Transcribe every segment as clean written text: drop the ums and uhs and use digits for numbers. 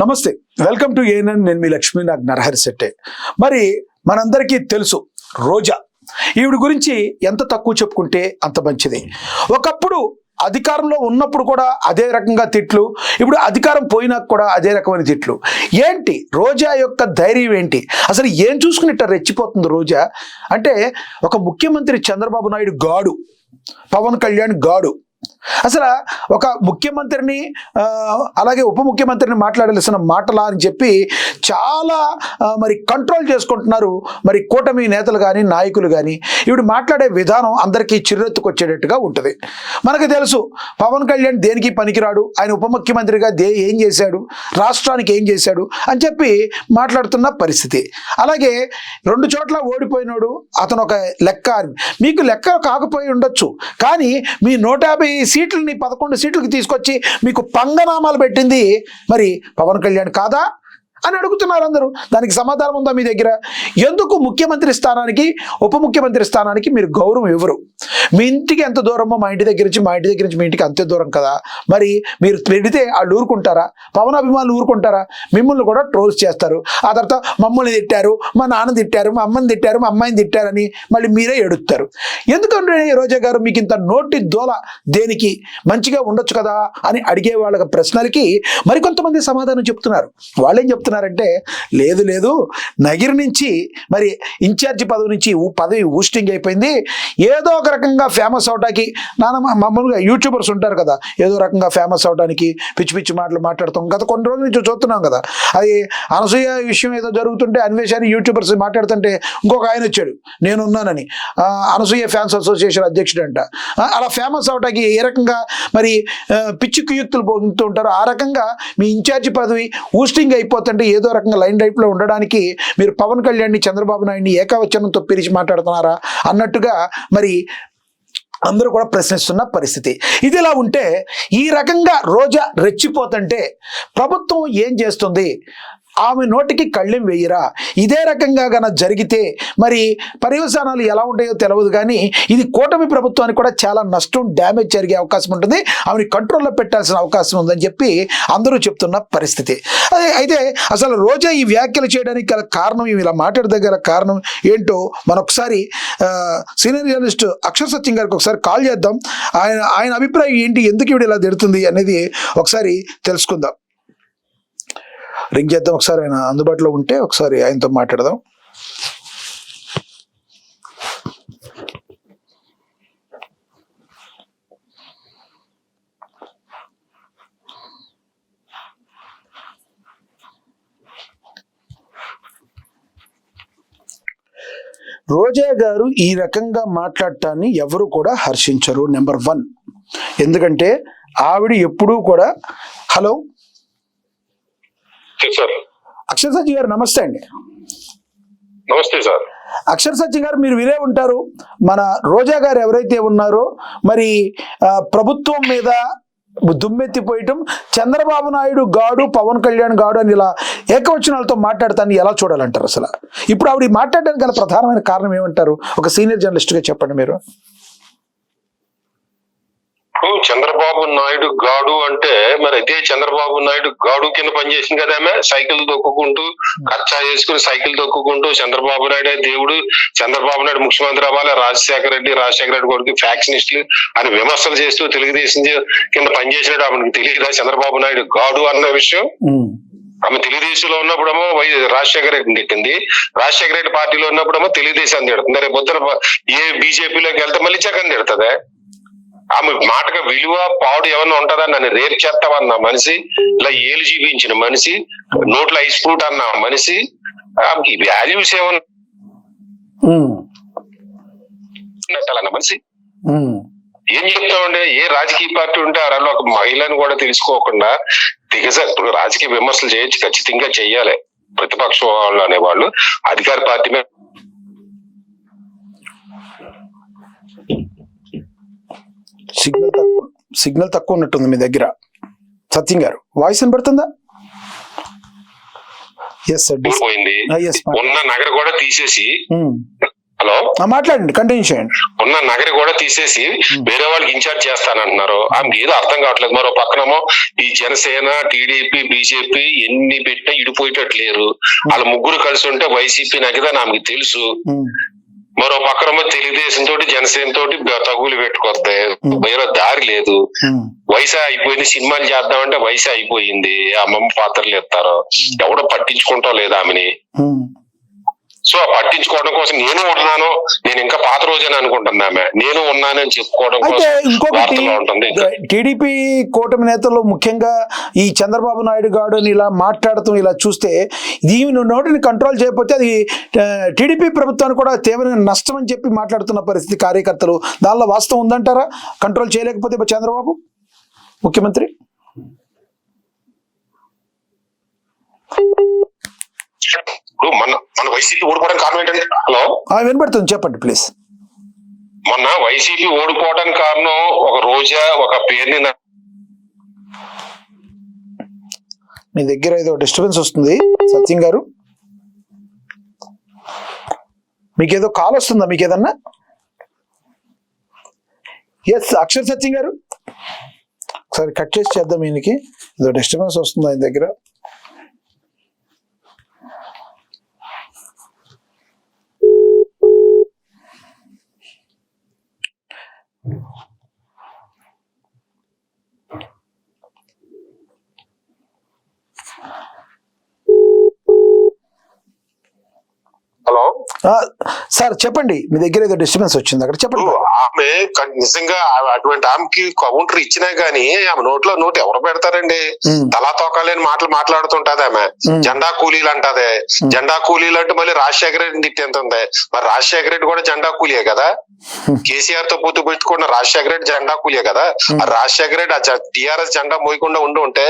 నమస్తే, welcome to ANN. నేను మీ లక్ష్మీ, నాకు నరహరి శెట్టే. మరి మనందరికీ తెలుసు రోజా, ఈవిడ గురించి ఎంత తక్కువ చెప్పుకుంటే అంత మంచిది. ఒకప్పుడు అధికారంలో ఉన్నప్పుడు కూడా అదే రకంగా తిట్లు, ఇప్పుడు అధికారం పోయినాక కూడా అదే రకమైన తిట్లు. ఏంటి రోజా యొక్క ధైర్యం ఏంటి? అసలు ఏం చూసుకుని రెచ్చిపోతుంది రోజా అంటే? ఒక ముఖ్యమంత్రి చంద్రబాబు నాయుడు గాడు, పవన్ కళ్యాణ్ గాడు. అసలు ఒక ముఖ్యమంత్రిని అలాగే ఉప ముఖ్యమంత్రిని మాట్లాడాల్సిన మాటలా అని చెప్పి చాలా మరి కంట్రోల్ చేసుకుంటున్నారు మరి కూటమి నేతలు కానీ నాయకులు కానీ. ఇవి మాట్లాడే విధానం అందరికీ చిర్రెత్తుకొచ్చేటట్టుగా ఉంటుంది. మనకు తెలుసు పవన్ కళ్యాణ్ దేనికి పనికిరాడు, ఆయన ఉప ముఖ్యమంత్రిగా ఏం చేశాడు, రాష్ట్రానికి ఏం చేశాడు అని చెప్పి మాట్లాడుతున్న పరిస్థితి. అలాగే 2 చోట్ల ఓడిపోయినాడు అతను ఒక లెక్క. మీకు లెక్క కాకపోయి ఉండొచ్చు, కానీ మీ 150 సీట్లని 11 సీట్లకి తీసుకొచ్చి మీకు పంగనామాలు పెట్టింది మరి పవన్ కళ్యాణ్ కాదా అని అడుగుతున్నారు అందరూ. దానికి సమాధానం ఉందా మీ దగ్గర? ఎందుకు ముఖ్యమంత్రి స్థానానికి ఉప ముఖ్యమంత్రి స్థానానికి మీరు గౌరవం ఇవ్వరు? మీ ఇంటికి ఎంత దూరమో మా ఇంటి దగ్గర నుంచి మీ ఇంటికి అంతే దూరం కదా. మరి మీరు పెడితే వాళ్ళు ఊరుకుంటారా? పవన్ అభిమానులు ఊరుకుంటారా? మిమ్మల్ని కూడా ట్రోల్స్ చేస్తారు. ఆ తర్వాత మమ్మల్ని తిట్టారు, మా నాన్న తిట్టారు, మా అమ్మని తిట్టారు, మా అమ్మాయిని తిట్టారని మళ్ళీ మీరే ఎడుస్తారు. ఎందుకంటే రోజా గారు మీకు ఇంత నోటి దోల దేనికి? మంచిగా ఉండొచ్చు కదా అని అడిగే వాళ్ళ ప్రశ్నలకి మరికొంతమంది సమాధానం చెప్తున్నారు. వాళ్ళేం చెప్తున్నారు అంటే, లేదు నగిరి నుంచి మరి ఇన్ఛార్జి పదవి నుంచి పదవి ఊస్టింగ్ అయిపోయింది, ఏదో ఒక రకంగా ఫేమస్ అవడానికి మామూలుగా యూట్యూబర్స్ ఉంటారు కదా, ఏదో రకంగా ఫేమస్ అవడానికి పిచ్చి పిచ్చి మాటలు మాట్లాడుతాం. గత కొన్ని రోజుల నుంచి చూస్తున్నాం కదా. అది అనసూయ విషయం ఏదో జరుగుతుంటే అన్వేషణ యూట్యూబర్స్ మాట్లాడుతుంటే ఇంకొక ఆయన వచ్చాడు నేనున్నానని, అనసూయ ఫ్యాన్స్ అసోసియేషన్ అధ్యక్షుడు అంట. అలా ఫేమస్ అవడానికి ఏ రకంగా మరి పిచ్చి కుయుక్తులు పొందుతూ ఉంటారో ఆ రకంగా మీ ఇన్ఛార్జి పదవి ఊస్టింగ్ అయిపోతుంటే ఏదో రకంగా లైన్ లైఫ్లో ఉండడానికి మీరు పవన్ కళ్యాణ్ని చంద్రబాబు నాయుడిని ఏకవచనంతో పిలిచి మాట్లాడుతున్నారా అన్నట్టుగా మరి అందరూ కూడా ప్రశ్నిస్తున్న పరిస్థితి. ఇదిలా ఉంటే ఈ రకంగా రోజా రెచ్చిపోతుంటే ప్రభుత్వం ఏం చేస్తుంది? ఆమె నోటికి కళ్ళెం వేయరా? ఇదే రకంగా గన జరిగితే మరి పర్యవసానాలు ఎలా ఉంటాయో తెలియదు, కానీ ఇది కూటమి ప్రభుత్వానికి కూడా చాలా నష్టం, డ్యామేజ్ జరిగే అవకాశం ఉంటుంది. ఆమెని కంట్రోల్లో పెట్టాల్సిన అవకాశం ఉందని చెప్పి అందరూ చెప్తున్న పరిస్థితి. అయితే అసలు రోజా ఈ వ్యాఖ్యలు చేయడానికి గల కారణం, ఇలా మాట్లాడదగ్గర కారణం ఏంటో మనొకసారి సీనియర్ జర్నలిస్ట్ అక్షర్ సత్యం గారికి ఒకసారి కాల్ చేద్దాం. ఆయన అభిప్రాయం ఏంటి, ఎందుకు ఇవిడ ఇలా తిడుతుంది అనేది ఒకసారి తెలుసుకుందాం. రింగ్ చేద్దాం ఒకసారి, ఆయన అందుబాటులో ఉంటే ఒకసారి ఆయనతో మాట్లాడదాం. రోజా గారు ఈ రకంగా మాట్లాడటాన్ని ఎవరు కూడా హర్షించరు, నెంబర్ 1. ఎందుకంటే ఆవిడ ఎప్పుడూ కూడా హలో అక్షర్ సత్యం గారు నమస్తే అండి. నమస్తే సార్. అక్షర్ సత్యం గారు, మీరు వినే ఉంటారు, మన రోజా గారు ఎవరైతే ఉన్నారో మరి ప్రభుత్వం మీద దుమ్మెత్తిపోయటం, చంద్రబాబు నాయుడు గాడు, పవన్ కళ్యాణ్ గాడు అని ఇలా ఏకవచనాలతో మాట్లాడతాన్ని ఎలా చూడాలంటారు? అసలు ఇప్పుడు ఆవిడ మాట్లాడడానికి గల ప్రధానమైన కారణం ఏమంటారు? ఒక సీనియర్ జర్నలిస్ట్గా చెప్పండి మీరు. చంద్రబాబు నాయుడు గాడు అంటే మరి అయితే చంద్రబాబు నాయుడు గాడు కింద పనిచేసింది కదా ఆమె. సైకిల్ తొక్కుకుంటూ ఖర్చా చేసుకుని సైకిల్ తొక్కుకుంటూ చంద్రబాబు నాయుడే దేవుడు, చంద్రబాబు నాయుడు ముఖ్యమంత్రి అవ్వాలి, రాజశేఖర రెడ్డి కొడుకు ఫ్యాక్షనిస్టులు అని విమర్శలు చేస్తూ తెలుగుదేశం కింద పనిచేసినట్టు ఆమెకు తెలియదా చంద్రబాబు నాయుడు గాడు అన్న విషయం? ఆమె తెలుగుదేశంలో ఉన్నప్పుడేమో రాజశేఖర రెడ్డిని తిట్టింది, రాజశేఖర రెడ్డి పార్టీలో ఉన్నప్పుడేమో తెలుగుదేశాన్ని తిడుతుంది. రేపు పొద్దున ఏ బీజేపీలోకి వెళ్తే మళ్ళీ జగన్ తిడుతుంది. ఆమె మాటగా విలువ పాడు ఏమన్నా ఉంటుందా? నన్ను రేపు చేస్తామన్న మనిషి, ఇలా ఏలు చూపించిన మనిషి, నోట్ల ఐస్ ఫ్రూట్ అన్న మనిషి, ఆమెకి వాల్యూస్ ఏమన్నా మనిషి. ఏం చెప్తామండి? ఏ రాజకీయ పార్టీ ఉంటే ఆ రన్లో ఒక మహిళను కూడా తెలుసుకోకుండా ఇప్పుడు రాజకీయ విమర్శలు చేయొచ్చు, ఖచ్చితంగా చెయ్యాలి. ప్రతిపక్షం వాళ్ళు అనేవాళ్ళు అధికార పార్టీ మీద సిగ్నల్ తక్కువ ఉన్నట్టుంది మీ దగ్గర. సత్యం గారు వాయిస్ వినబడుతుందా? పోయింది. ఉన్న నగర కూడా తీసేసి హలో, మాట్లాడండి, కంటిన్యూ చేయండి. ఉన్న నగరి కూడా తీసేసి వేరే వాళ్ళకి ఇన్ఛార్జ్ చేస్తానంటున్నారు. ఆమెకి ఏదో అర్థం కావట్లేదు. మరో పక్కనేమో ఈ జనసేన, టీడీపీ, బీజేపీ ఎన్ని పెట్టినా ఇడిపోయేటట్టు లేరు. వాళ్ళ ముగ్గురు కలిసి ఉంటే వైసీపీ నగదని ఆమెకి తెలుసు. మరో పక్కనేమో తెలుగుదేశం తోటి, జనసేన తోటి తగులు పెట్టుకొస్తాయి. వేరే దారి లేదు. వయసు అయిపోయింది. సినిమాలు చేద్దామంటే వయసు అయిపోయింది. అమ్మమ్మ పాత్రలు ఎత్తారు. ఎవడో పట్టించుకుంటాం లేదు ఆమెని. సో పట్టించుకోవడం కోసం నేను ఉన్నాను, నేను ఇంకా పాత రోజేని అనుకుంటున్నామే, నేను ఉన్నానని చెప్పుకోవడం అయితే ఇంకొకటి, ఉంటుంది. టీడీపీ కూటమి నేతలు ముఖ్యంగా ఈ చంద్రబాబు నాయుడు గారు ఇలా మాట్లాడుతూ ఇలా చూస్తే దీని నోటిని కంట్రోల్ చేయకపోతే అది టీడీపీ ప్రభుత్వానికి కూడా తీవ్ర నష్టం అని చెప్పి మాట్లాడుతున్న పరిస్థితి కార్యకర్తలు. దానిలో వాస్తవం ఉందంటారా? కంట్రోల్ చేయలేకపోతే చంద్రబాబు ముఖ్యమంత్రి? మన వైసీపీ ఓడిపోవడానికి కారణం ఏంటంటే, హలో వినపడుతుంది, చెప్పండి ప్లీజ్. మొన్న వైసీపీ ఓడిపోవడానికి కారణం ఒక రోజా, ఒక పేరుని. మీ దగ్గర ఏదో డిస్టర్బెన్స్ వస్తుంది సత్యం గారు, మీకేదో కాల్ వస్తుందా? మీకు ఏదన్నా? ఎస్ అక్షర్ సత్యం గారు, ఒకసారి కట్ చేసి చేద్దాం. ఈయనకి ఏదో డిస్టర్బెన్స్ వస్తుంది ఆయన దగ్గర. హలో సార్ చెప్పండి, మీ దగ్గర ఏదో డిస్టర్బెన్స్ వచ్చింది అక్కడ, చెప్పండి. ఆమె నిజంగా అటువంటి ఆమెకి కౌంటర్ ఇచ్చినా గానీ ఆమె నోట్లో నోటు ఎవరు పెడతారండి? తలా తోకాలేని మాటలు మాట్లాడుతుంటది ఆమె. జెండా కూలీలు అంటదే. జెండా కూలీలు అంటే మళ్ళీ రాజశేఖర రెడ్డిని తిట్టేంతుంది. మరి రాజశేఖర రెడ్డి కూడా జెండా కూలీయే కదా. కేసీఆర్ తో పొత్తు పెట్టుకున్న రాజశేఖర రెడ్డి జెండా కూలీయే కదా. ఆ రాజశేఖర రెడ్డి టీఆర్ఎస్ జెండా మోయకుండా ఉంటే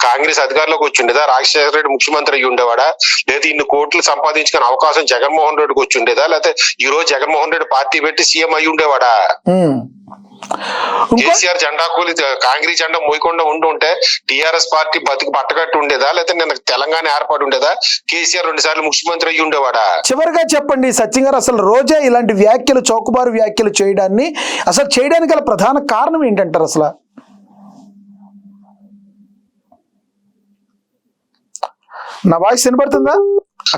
కాంగ్రెస్ అధికారంలోకి వచ్చిండేదా? రాజశేఖర రెడ్డి ముఖ్యమంత్రి అయ్యి ఉండేవాడా? లేదా ఇన్ని కోట్లు సంపాదించుకునే అవకాశం జగన్మోహన్ రెడ్డికి వచ్చి ఉండేదా? లేకపోతే ఈ రోజు జగన్మోహన్ రెడ్డి పార్టీ పెట్టి సీఎం అయ్యి ఉండేవాడా? కేసీఆర్ జెండా కూలి కాంగ్రెస్ జెండా మోయకుండా ఉంటే టీఆర్ఎస్ పార్టీ బతికి పట్టకట్టు ఉండేదా? లేకపోతే నిన్న తెలంగాణ ఏర్పాటు ఉండేదా? కేసీఆర్ 2 సార్లు ముఖ్యమంత్రి అయ్యి ఉండేవాడా? చివరిగా చెప్పండి సత్యం గారు, అసలు రోజా ఇలాంటి వ్యాఖ్యలు, చౌకబారు వ్యాఖ్యలు చేయడాన్ని అసలు చేయడానికి గల ప్రధాన కారణం ఏంటంటారు? అసలు నా వాయిస్ వినపడుతుందా?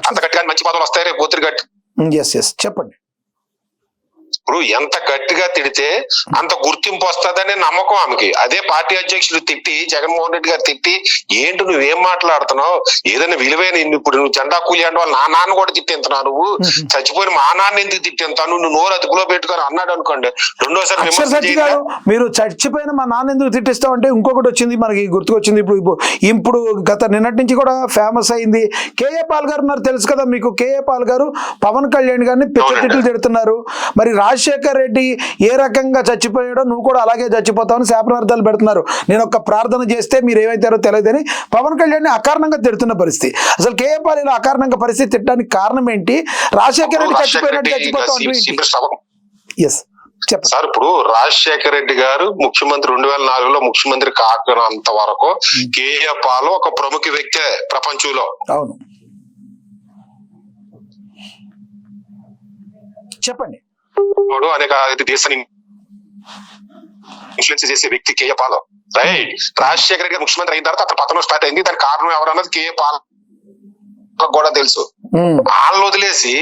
అంత గట్టిగా మంచి పదవులు వస్తాయి రేపు పొద్దురు గట్టి. ఎస్ చెప్పండి. ఇప్పుడు ఎంత గట్టిగా తిడితే అంత గుర్తింపు వస్తుందనే నమ్మకం ఆమెకి. అదే పార్టీ అధ్యక్షుడు తిట్టి, జగన్మోహన్ రెడ్డి గారు తిట్టి, ఏంటి నువ్వేం మాట్లాడుతున్నావు, ఏదైనా విలువైన ఇప్పుడు నువ్వు జెండా కూలి అంటే వాళ్ళు నా నాన్న కూడా తిట్టేంతున్నావు, నువ్వు చచ్చిపోయిన మా నాన్న ఎందుకు తిట్టేంతాను, నువ్వు నోరు అదుపులో పెట్టుకొని అన్నాడు అనుకోండి, రెండోసారి మీరు చచ్చిపోయిన మా నాన్న ఎందుకు తిట్టిస్తావు అంటే ఇంకొకటి వచ్చింది మనకి గుర్తుకొచ్చింది. ఇప్పుడు గత నిన్నటి నుంచి కూడా ఫేమస్ అయింది కేఏ పాల్ గారు ఉన్నారు, తెలుసు కదా మీకు. కేఏ పాల్ గారు పవన్ కళ్యాణ్ గారిని పెద్ద తిట్లు తిడుతున్నారు. మరి రాజశేఖర్ రెడ్డి ఏ రకంగా చచ్చిపోయాడో నువ్వు కూడా అలాగే చచ్చిపోతావని శాపనార్థాలు పెడుతున్నారు. నేను ఒక ప్రార్థన చేస్తే మీరు ఏమైతారో తెలియదని పవన్ కళ్యాణ్ అకారణంగా తిడుతున్న పరిస్థితి. అసలు కేఏ పాల్ ఇలా అకారణంగా పరిస్థితి తిట్టడానికి కారణం ఏంటి? రాజశేఖర్ రెడ్డి చచ్చిపోయినట్టు చచ్చిపోతావు. ఎస్ చెప్పండి సార్. ఇప్పుడు రాజశేఖర రెడ్డి గారు ముఖ్యమంత్రి 2004లో ముఖ్యమంత్రి కాకనంత వరకు కేఏ పాల్ ఒక ప్రముఖ వ్యక్తే ప్రపంచంలో. అవును, చెప్పండి. అనేక దేశాన్ని ఇన్ఫ్లుయెన్స్ చేసే వ్యక్తి కేఏ పాల్. రైట్. రాజశేఖర రెడ్డి ముఖ్యమంత్రి అయిన తర్వాత అతను పతనం స్టార్ట్ అయింది. దానికి కారణం ఎవరన్నది కేఏ పాల్ కూడా తెలుసు. వాళ్ళని వదిలేసి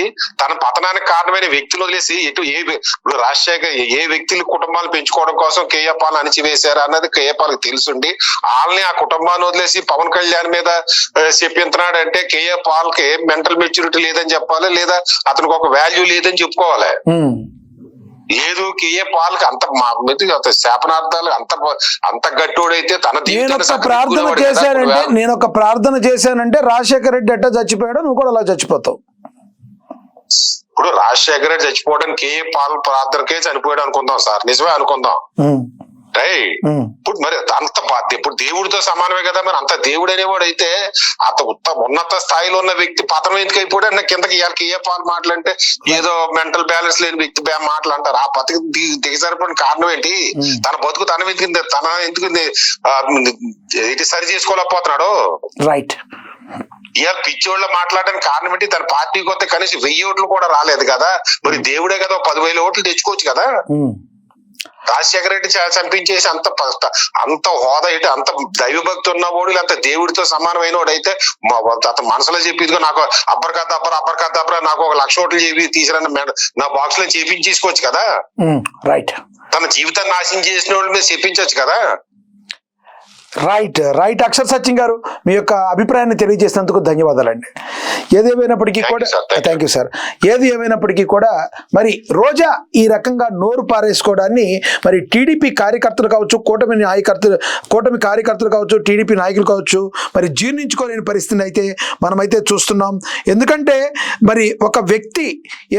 తన పతనానికి కారణమైన వ్యక్తులు వదిలేసి ఇప్పుడు రాజశేఖర్ ఏ వ్యక్తుల కుటుంబాలు పెంచుకోవడం కోసం కేఏ పాల్ అణిచివేశారు అన్నది కేఏ పాల్కి తెలుసుండి వాళ్ళని ఆ కుటుంబాన్ని వదిలేసి పవన్ కళ్యాణ్ మీద చెప్పించున్నాడు అంటే కేఏ పాల్ కి మెంటల్ మెచ్యూరిటీ లేదని చెప్పాలి, లేదా అతనికి ఒక వాల్యూ లేదని చెప్పుకోవాలి. లేదు కేఏ పాల్ కి అంత శాపనార్థాలు అంత గట్టోడైతే తన నేను ఒక ప్రార్థన చేశానంటే రాజశేఖర రెడ్డి ఎట్టా చచ్చిపోయాడో నువ్వు కూడా అలా చచ్చిపోతావు. ఇప్పుడు రాజశేఖర రెడ్డి చచ్చిపోవడానికి కేఏ పాల్ ప్రార్థనకే చనిపోయాడు అనుకుందాం సార్, నిజమే అనుకుందాం. ఇప్పుడు మరి అంత ఇప్పుడు దేవుడితో సమానమే కదా. మరి అంత దేవుడు అనేవాడు అయితే అంత ఉన్నత స్థాయిలో ఉన్న వ్యక్తి పతనం ఎందుకు అయిపోయాడు అన్న కిందకి కేఏ పాల్ మాటలంటే ఏదో మెంటల్ బ్యాలెన్స్ లేని వ్యక్తి మాటలు అంటారు. ఆ బతుకు దిగజారిపోయిన కారణం ఏంటి? తన బతుకు తన ఎందుకు సరి చేసుకోలేకపోతున్నాడు. రైట్. ఇవాళ పిచ్చోళ్ళ మాట్లాడడానికి కారణం ఏంటి? తన పార్టీకి వస్తే కనీసం 1000 ఓట్లు కూడా రాలేదు కదా, మరి దేవుడే కదా 10,000 ఓట్లు తెచ్చుకోవచ్చు కదా. రాజశేఖర రెడ్డి చంపించేసి అంత హోదా ఏంటి, అంత దైవభక్తి ఉన్నవాడు, అంత దేవుడితో సమానమైన వాడు అయితే అతను మనసులో చెప్పి నాకు అబ్బర్ నాకు 1,00,000 ఓట్లు చెప్పి తీసిరని నా బాక్స్ లో చేపించేసుకోవచ్చు కదా. రైట్. తన జీవితాన్ని నాశనం చేసిన వాళ్ళ మీద చెప్పించవచ్చు కదా. రైట్ అక్షర్ సచిన్ గారు, మీ యొక్క అభిప్రాయాన్ని తెలియజేసినందుకు ధన్యవాదాలండి. ఏదేమైనప్పటికీ కూడా థ్యాంక్ యూ సార్. ఏది ఏమైనప్పటికీ కూడా మరి రోజా ఈ రకంగా నోరు పారేసుకోవడాన్ని మరి టీడీపీ కార్యకర్తలు కావచ్చు, కూటమి కార్యకర్తలు కావచ్చు, టీడీపీ నాయకులు కావచ్చు మరి జీర్ణించుకోలేని పరిస్థితిని అయితే మనమైతే చూస్తున్నాం. ఎందుకంటే మరి ఒక వ్యక్తి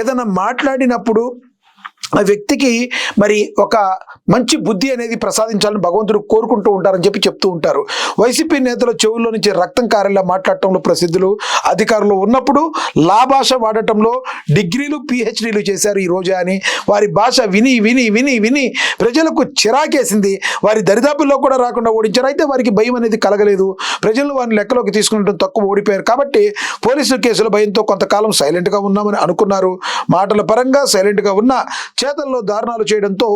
ఏదైనా మాట్లాడినప్పుడు ఆ వ్యక్తికి మరి ఒక మంచి బుద్ధి అనేది ప్రసాదించాలని భగవంతుడు కోరుకుంటూ ఉంటారని చెప్పి చెప్తూ ఉంటారు. వైసీపీ నేతల చెవుల్లో నుంచి రక్తం కారేలా మాట్లాడటంలో ప్రసిద్ధులు. అధికారంలో ఉన్నప్పుడు లా భాష వాడటంలో డిగ్రీలు పిహెచ్డీలు చేశారు ఈ రోజా అని. వారి భాష విని విని విని విని ప్రజలకు చిరాకేసింది. వారి దరిదాపుల్లో కూడా రాకుండా ఓడించారు. అయితే వారికి భయం అనేది కలగలేదు. ప్రజలు వారిని లెక్కలోకి తీసుకున్నట్టు తక్కువ ఓడిపోయారు. కాబట్టి పోలీసు కేసుల భయంతో కొంతకాలం సైలెంట్గా ఉన్నామని అనుకున్నారు. మాటల పరంగా సైలెంట్గా ఉన్న చేతల్లో దారుణాలు చేయడంతో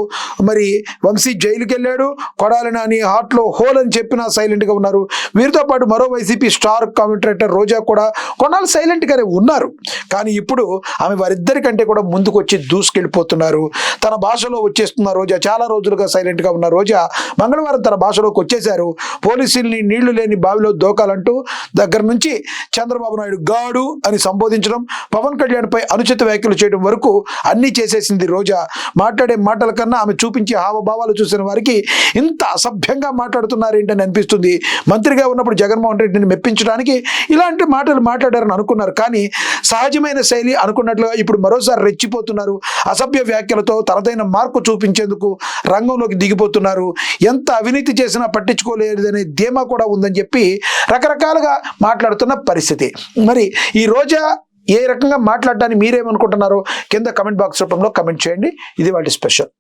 మరి వంశీ జైలుకి వెళ్ళాడు. కొడాలి నాని హార్ట్లో హోల్ అని చెప్పినా సైలెంట్గా ఉన్నారు. వీరితో పాటు మరో వైసీపీ స్టార్ కామెంటేటర్ రోజా కూడా కొన్నాళ్ళు సైలెంట్గానే ఉన్నారు. కానీ ఇప్పుడు ఆమె వారిద్దరికంటే కూడా ముందుకు వచ్చి దూసుకెళ్ళిపోతున్నారు. తన భాషలో వచ్చేస్తున్న రోజా, చాలా రోజులుగా సైలెంట్గా ఉన్న రోజా మంగళవారం తన భాషలోకి వచ్చేశారు. పోలీసుల్ని నీళ్లు లేని బావిలో దోకాలంటూ దగ్గర నుంచి చంద్రబాబు నాయుడు గాడు అని సంబోధించడం, పవన్ కళ్యాణ్పై అనుచిత వ్యాఖ్యలు చేయడం వరకు అన్నీ చేసేసింది రోజా. మాట్లాడే మాటల కన్నా ఆమె చూపించే హావభావాలు చూసిన వారికి ఇంత అసభ్యంగా మాట్లాడుతున్నారేంటని అనిపిస్తుంది. మంత్రిగా ఉన్నప్పుడు జగన్మోహన్ రెడ్డిని మెప్పించడానికి ఇలాంటి మాటలు మాట్లాడారని అనుకున్నారు. కానీ సహజమైన శైలి అనుకున్నట్లుగా ఇప్పుడు మరోసారి రెచ్చిపోతున్నారు. అసభ్య వ్యాఖ్యలతో తనదైన మార్పు చూపించేందుకు రంగంలోకి దిగిపోతున్నారు. ఎంత అవినీతి చేసినా పట్టించుకోలేదనే ధీమా కూడా ఉందని చెప్పి రకరకాలుగా మాట్లాడుతున్న పరిస్థితి. మరి ఈ రోజా ఏ రకంగా మాట్లాడడానికి మీరేమనుకుంటున్నారో కింద కమెంట్ బాక్స్ రూపంలో కమెంట్ చేయండి. ఇది వాటి స్పెషల్.